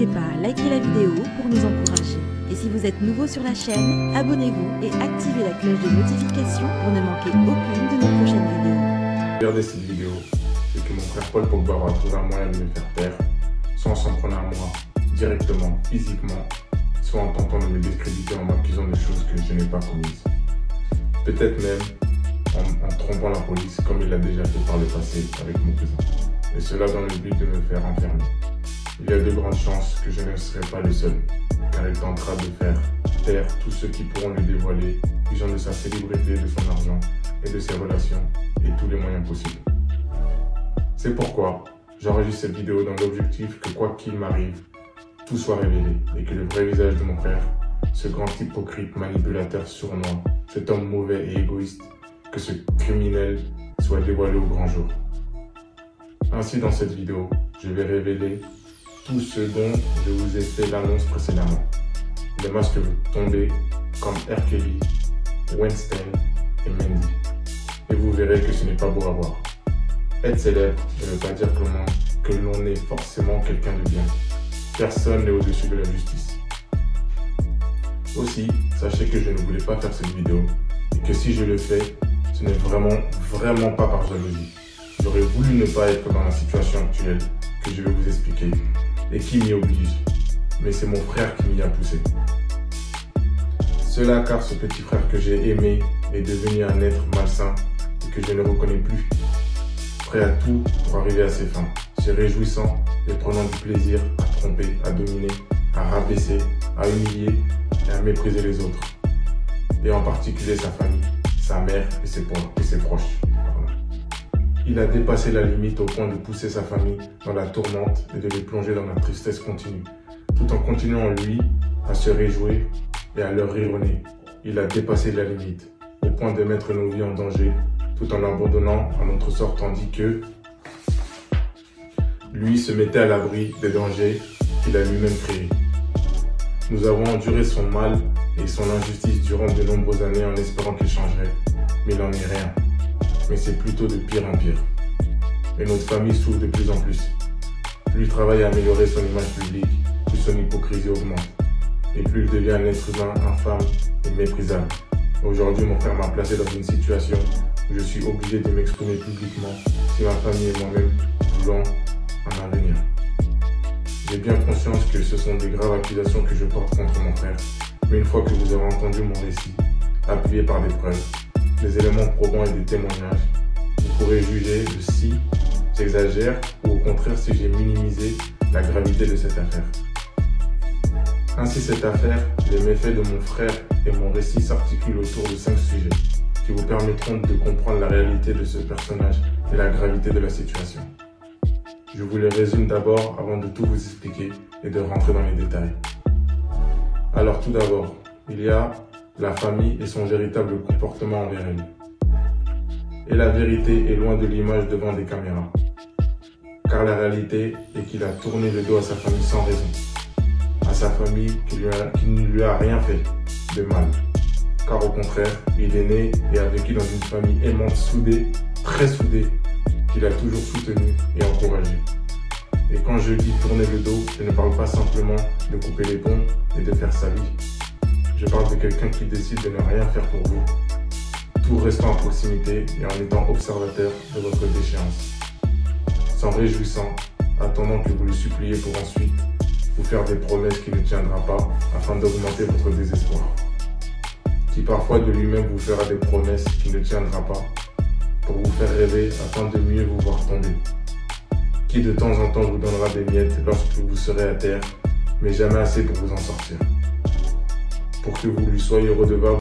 N'hésitez pas à liker la vidéo pour nous encourager. Et si vous êtes nouveau sur la chaîne, abonnez-vous et activez la cloche de notification pour ne manquer aucune de nos prochaines vidéos. Regardez cette vidéo, c'est que mon frère Paul Pogba aura trouvé un moyen de me faire taire, soit en s'en prenant à moi, directement, physiquement, soit en tentant de me discréditer en m'accusant de choses que je n'ai pas commises. Peut-être même en trompant la police, comme il l'a déjà fait par le passé avec mon cousin. Et cela dans le but de me faire enfermer. Il y a de grandes chances que je ne serai pas le seul, car il tentera de faire taire tous ceux qui pourront le dévoiler, usant de sa célébrité, de son argent et de ses relations, et tous les moyens possibles. C'est pourquoi j'enregistre cette vidéo dans l'objectif que quoi qu'il m'arrive, tout soit révélé et que le vrai visage de mon frère, ce grand hypocrite manipulateur sournois, cet homme mauvais et égoïste, que ce criminel soit dévoilé au grand jour. Ainsi dans cette vidéo, je vais révéler tout ce dont je vous ai fait l'annonce précédemment. Les masques vont tomber comme R. Kelly, Weinstein et Mendy. Et vous verrez que ce n'est pas beau à voir. Être célèbre ne veut pas dire que l'on est forcément quelqu'un de bien. Personne n'est au-dessus de la justice. Aussi, sachez que je ne voulais pas faire cette vidéo et que si je le fais, ce n'est vraiment pas par jalousie. J'aurais voulu ne pas être dans la situation actuelle que je vais vous expliquer et qui m'y oblige. Mais c'est mon frère qui m'y a poussé. Cela car ce petit frère que j'ai aimé est devenu un être malsain et que je ne reconnais plus. Prêt à tout pour arriver à ses fins. Se réjouissant et prenant du plaisir à tromper, à dominer, à rabaisser, à humilier et à mépriser les autres. Et en particulier sa famille, sa mère et ses proches. Il a dépassé la limite au point de pousser sa famille dans la tourmente et de les plonger dans la tristesse continue, tout en continuant lui à se réjouir et à leur rire au nez. Il a dépassé la limite, au point de mettre nos vies en danger, tout en abandonnant à notre sort tandis que lui se mettait à l'abri des dangers qu'il a lui-même créés. Nous avons enduré son mal et son injustice durant de nombreuses années en espérant qu'il changerait, mais il n'en est rien. Mais c'est plutôt de pire en pire. Et notre famille souffre de plus en plus. Plus il travaille à améliorer son image publique, plus son hypocrisie augmente. Et plus il devient un être humain infâme et méprisable. Aujourd'hui, mon frère m'a placé dans une situation où je suis obligé de m'exprimer publiquement si ma famille et moi-même voulons en venir. J'ai bien conscience que ce sont des graves accusations que je porte contre mon frère. Mais une fois que vous aurez entendu mon récit, appuyé par des preuves, des éléments probants et des témoignages, vous pourrez juger de si j'exagère ou au contraire si j'ai minimisé la gravité de cette affaire. Ainsi cette affaire, les méfaits de mon frère et mon récit s'articulent autour de 5 sujets qui vous permettront de comprendre la réalité de ce personnage et la gravité de la situation. Je vous les résume d'abord avant de tout vous expliquer et de rentrer dans les détails. Alors tout d'abord, il y a la famille et son véritable comportement envers elle. Et la vérité est loin de l'image devant des caméras. Car la réalité est qu'il a tourné le dos à sa famille sans raison. À sa famille qui ne lui a rien fait de mal. Car au contraire, il est né et a vécu dans une famille aimante, soudée, très soudée, qu'il a toujours soutenue et encouragée. Et quand je dis tourner le dos, je ne parle pas simplement de couper les ponts et de faire sa vie. Je parle de quelqu'un qui décide de ne rien faire pour vous, tout restant à proximité et en étant observateur de votre déchéance. S'en réjouissant, attendant que vous le suppliez pour ensuite vous faire des promesses qu'il ne tiendra pas afin d'augmenter votre désespoir. Qui parfois de lui-même vous fera des promesses qu'il ne tiendra pas pour vous faire rêver afin de mieux vous voir tomber. Qui de temps en temps vous donnera des miettes lorsque vous serez à terre, mais jamais assez pour vous en sortir. Pour que vous lui soyez redevable